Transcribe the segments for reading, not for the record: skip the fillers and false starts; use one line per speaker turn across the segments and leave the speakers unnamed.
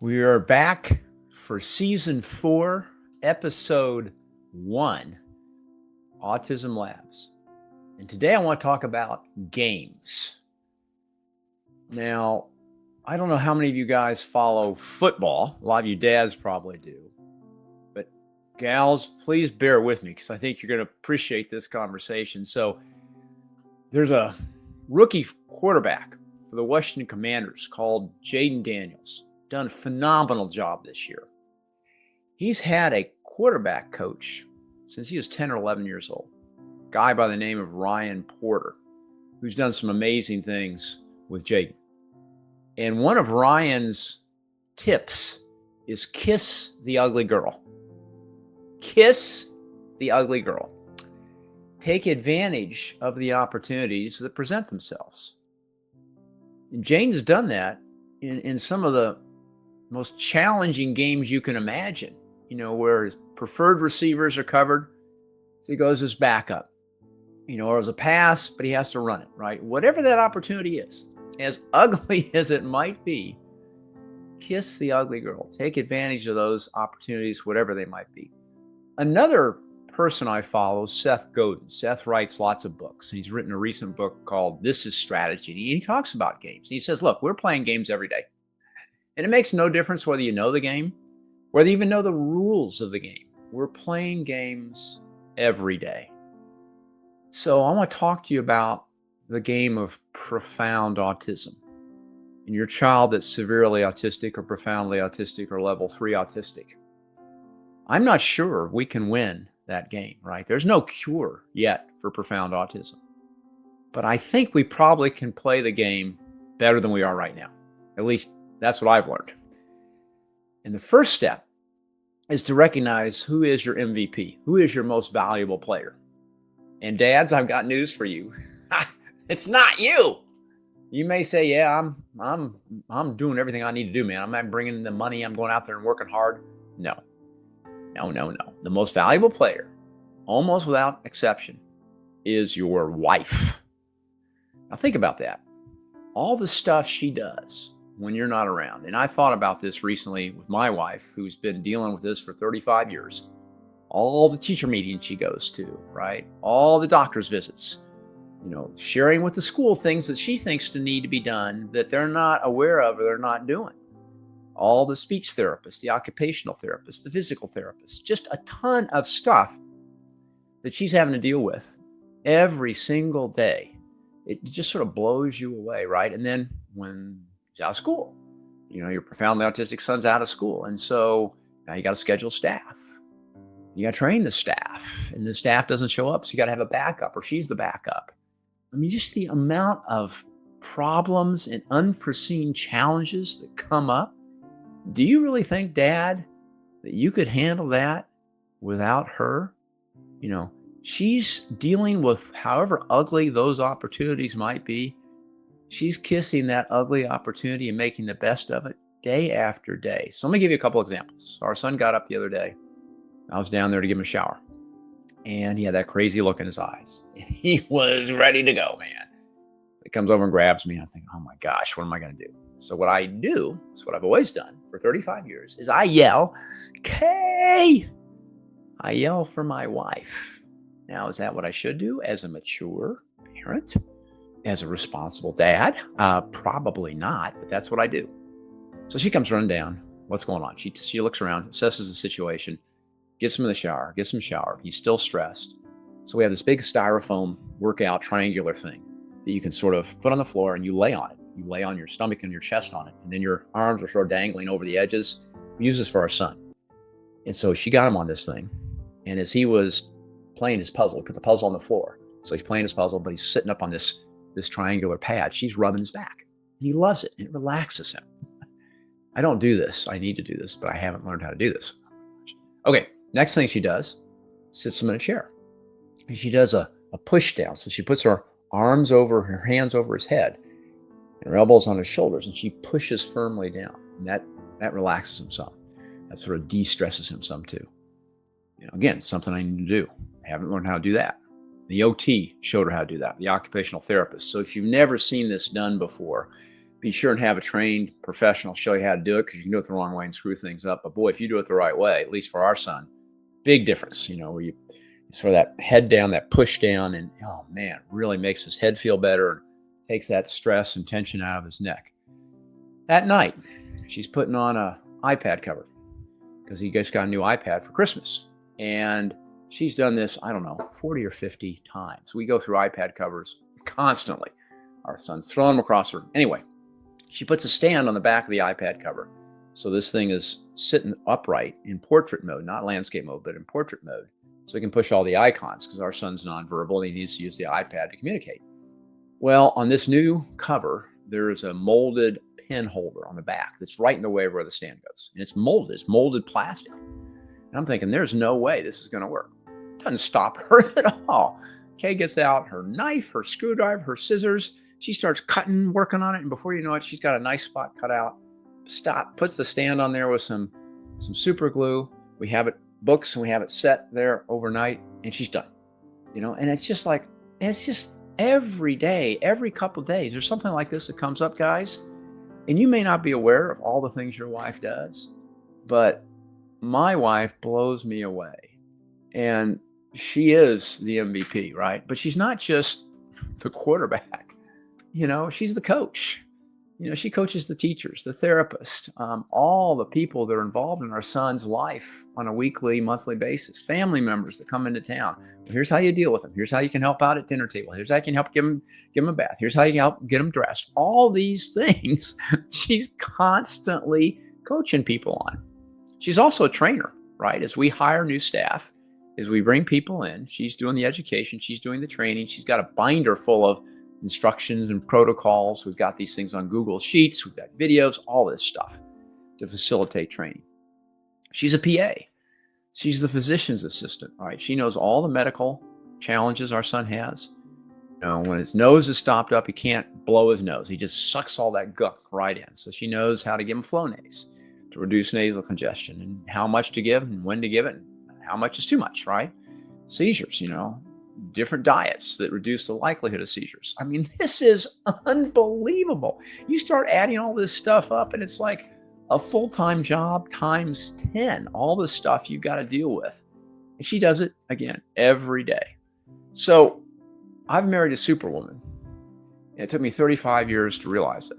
We are back for season 4, episode 1, Autism Labs. And today I want to talk about games. Now, I don't know how many of you guys follow football. A lot of you dads probably do. But gals, please bear with me because I think you're going to appreciate this conversation. So there's a rookie quarterback for the Washington Commanders called Jaden Daniels. Done a phenomenal job this year. He's had a quarterback coach since he was 10 or 11 years old, a guy by the name of Ryan Porter, who's done some amazing things with Jaden. And one of Ryan's tips is kiss the ugly girl. Kiss the ugly girl. Take advantage of the opportunities that present themselves. And Jaden's done that in some of the most challenging games you can imagine, where his preferred receivers are covered. So he goes as backup, or as a pass, but he has to run it, right? Whatever that opportunity is, as ugly as it might be, kiss the ugly girl. Take advantage of those opportunities, whatever they might be. Another person I follow, Seth Godin. Seth writes lots of books. And he's written a recent book called This is Strategy. And he talks about games. He says, look, we're playing games every day. And it makes no difference whether you know the game, whether you even know the rules of the game. We're playing games every day. So I want to talk to you about the game of profound autism. And your child that's severely autistic or profoundly autistic or level 3 autistic. I'm not sure we can win that game, right? There's no cure yet for profound autism. But I think we probably can play the game better than we are right now. At least that's what I've learned. And the first step is to recognize who is your MVP, who is your most valuable player. And dads, I've got news for you. It's not you. You may say, yeah, I'm doing everything I need to do, man. I'm not bringing the money. I'm going out there and working hard. No. The most valuable player, almost without exception, is your wife. Now think about that. All the stuff she does when you're not around. And I thought about this recently with my wife, who's been dealing with this for 35 years. All the teacher meetings she goes to, right? All the doctor's visits, sharing with the school things that she thinks to need to be done that they're not aware of or they're not doing. All the speech therapists, the occupational therapists, the physical therapists, just a ton of stuff that she's having to deal with every single day. It just sort of blows you away, right? And then when he's out of school, your profoundly autistic son's out of school. And so now you got to schedule staff. You got to train the staff, and the staff doesn't show up. So you got to have a backup, or she's the backup. I mean, just the amount of problems and unforeseen challenges that come up. Do you really think, Dad, that you could handle that without her? She's dealing with however ugly those opportunities might be. She's kissing that ugly opportunity and making the best of it day after day. So let me give you a couple examples. Our son got up the other day. I was down there to give him a shower. And he had that crazy look in his eyes. And he was ready to go, man. He comes over and grabs me. And I'm thinking, oh my gosh, what am I going to do? So what I do, is what I've always done for 35 years, is I yell, Kay! I yell for my wife. Now, is that what I should do as a mature parent? As a responsible dad? Probably not, but that's what I do. So she comes running down. What's going on? She looks around, assesses the situation, gets him in the shower, gets him showered. He's still stressed. So we have this big styrofoam workout triangular thing that you can sort of put on the floor and you lay on it. You lay on your stomach and your chest on it. And then your arms are sort of dangling over the edges. We use this for our son. And so she got him on this thing. And as he was playing his puzzle, he put the puzzle on the floor. So he's playing his puzzle, but he's sitting up on this triangular pad. She's rubbing his back. And he loves it. And it relaxes him. I don't do this. I need to do this, but I haven't learned how to do this. Okay, next thing she does, sits him in a chair. And she does a push down. So she puts her hands over his head and her elbows on his shoulders, and she pushes firmly down. And that relaxes him some. That sort of de-stresses him some too. Again, something I need to do. I haven't learned how to do that. The OT showed her how to do that, the occupational therapist. So if you've never seen this done before, be sure and have a trained professional show you how to do it, because you can do it the wrong way and screw things up. But boy, if you do it the right way, at least for our son, big difference, where you sort of that head down, that push down, and oh man, really makes his head feel better and takes that stress and tension out of his neck. At night, she's putting on a iPad cover because he just got a new iPad for Christmas. And she's done this, I don't know, 40 or 50 times. We go through iPad covers constantly. Our son's throwing them across her. Anyway, she puts a stand on the back of the iPad cover. So this thing is sitting upright in portrait mode, not landscape mode, but in portrait mode. So he can push all the icons, because our son's nonverbal and he needs to use the iPad to communicate. Well, on this new cover, there is a molded pen holder on the back that's right in the way of where the stand goes. And it's molded plastic. And I'm thinking, there's no way this is going to work. Doesn't stop her at all. Kay gets out her knife, her screwdriver, her scissors. She starts cutting, working on it. And before you know it, she's got a nice spot cut out. Puts the stand on there with some super glue. We have it books and we have it set there overnight, and she's done. And it's just like, every day, every couple of days, there's something like this that comes up, guys. And you may not be aware of all the things your wife does, but my wife blows me away. And she is the MVP, right? But she's not just the quarterback. She's the coach. She coaches the teachers, the therapist, all the people that are involved in our son's life on a weekly, monthly basis, family members that come into town. Well, here's how you deal with them. Here's how you can help out at dinner table. Here's how you can help give them a bath. Here's how you can help get them dressed. All these things she's constantly coaching people on. She's also a trainer, right? As we hire new staff, as we bring people in, she's doing the education, she's doing the training. She's got a binder full of instructions and protocols. We've got these things on Google Sheets. We've got videos, all this stuff to facilitate training. She's a PA. She's the physician's assistant. All right. She knows all the medical challenges our son has. When his nose is stopped up, he can't blow his nose. He just sucks all that gunk right in. So she knows how to give him Flonase to reduce nasal congestion, and how much to give and when to give it, and how much is too much, right? Seizures, different diets that reduce the likelihood of seizures. I mean, this is unbelievable. You start adding all this stuff up, and it's like a full-time job times 10, all the stuff you've got to deal with. And she does it, again, every day. So I've married a superwoman. It took me 35 years to realize it.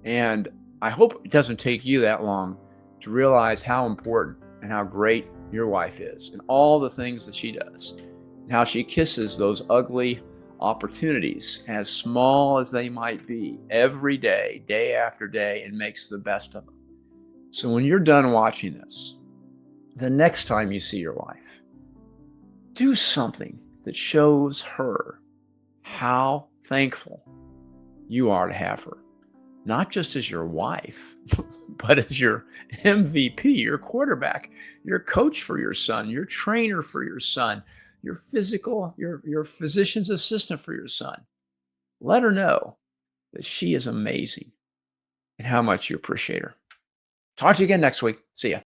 And I hope it doesn't take you that long to realize how important and how great your wife is, and all the things that she does, and how she kisses those ugly opportunities, as small as they might be, every day, day after day, and makes the best of them. So when you're done watching this, the next time you see your wife, do something that shows her how thankful you are to have her. Not just as your wife, but as your MVP, your quarterback, your coach for your son, your trainer for your son, your physician's assistant for your son. Let her know that she is amazing and how much you appreciate her. Talk to you again next week. See ya.